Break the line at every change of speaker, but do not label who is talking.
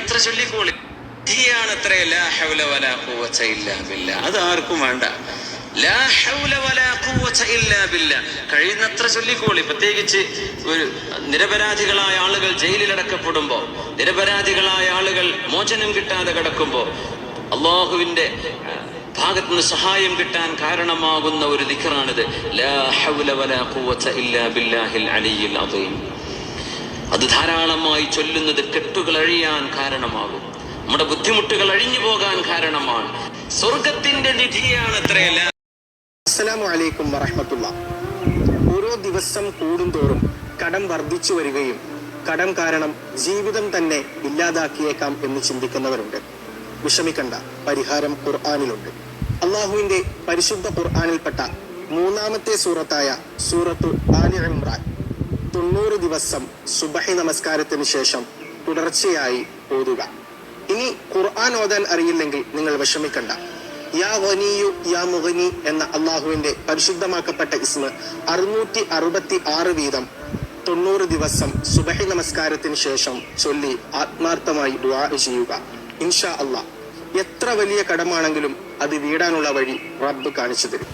കഴിയുന്നത്ര ചൊല്ലിക്കോളി. ാണത്രേ ലാ ഹൗല വലാ ഖുവത ഇല്ലാ ബില്ലാ. അത് ആർക്കും വേണ്ട. ലാ ഹൗല വലാ ഖുവത ഇല്ലാ ബില്ലാ കഴിയുന്നത്ര ചൊല്ലിക്കോളി. പ്രത്യേകിച്ച് ഒരു നിരപരാധികളായ ആളുകൾ ജയിലിലടക്കപ്പെടുമ്പോ, നിരപരാധികളായ ആളുകൾ മോചനം കിട്ടാതെ കിടക്കുമ്പോ അള്ളാഹുവിന്റെ ഭാഗത്തുനിന്ന് സഹായം കിട്ടാൻ കാരണമാകുന്ന ഒരു ദിക്റാണിത്. ലാ ഹൗല വലാ ഖുവത ഇല്ലാ ബില്ലാഹിൽ അലിയ്യിൽ അദീം. അത് ധാരാളമായി ചൊല്ലുന്നത് കെട്ടുകൾ അഴിയാൻ കാരണമാകും, നമ്മുടെ ബുദ്ധിമുട്ടുകൾ അഴിഞ്ഞു പോകാൻ കാരണമാണ്. സ്വർഗത്തിന്റെ നിധിയാണ് അത്രേ.
അസ്സലാമു അലൈക്കും വറഹ്മത്തുള്ളാഹി. ഓരോ ദിവസം കൂടുന്തോറും കടം വർദ്ധിച്ചു വരികയും കടം കാരണം ജീവിതം തന്നെ ഇല്ലാതാക്കിയേക്കാം എന്ന് ചിന്തിക്കുന്നവരുണ്ട്. വിഷമിക്കണ്ട, പരിഹാരം ഖുർആനിലുണ്ട്. അള്ളാഹുവിന്റെ പരിശുദ്ധ ഖുർആനിൽപ്പെട്ട 3-ാമത്തെ സൂറത്തായ സൂറത്തു ആലി ഇംറാൻ 90 ദിവസം സുബഹി നമസ്കാരത്തിന് ശേഷം തുടർച്ചയായി ഓതുക. ഇനി ഖുർആൻ ഓതാൻ അറിയില്ലെങ്കിൽ നിങ്ങൾ വിഷമിക്കണ്ട. യാ ഗനിയു യാ മുഗനി എന്ന അള്ളാഹുവിന്റെ പരിശുദ്ധമാക്കപ്പെട്ട ഇസ്മ 666 വീതം 90 ദിവസം സുബഹി നമസ്കാരത്തിന് ശേഷം ചൊല്ലി ആത്മാർത്ഥമായി ദുആ ചെയ്യുക. ഇൻഷാ അല്ലാഹ് എത്ര വലിയ കടമാണെങ്കിലും അത് വീടാനുള്ള വഴി റബ്ബ് കാണിച്ചു തരും.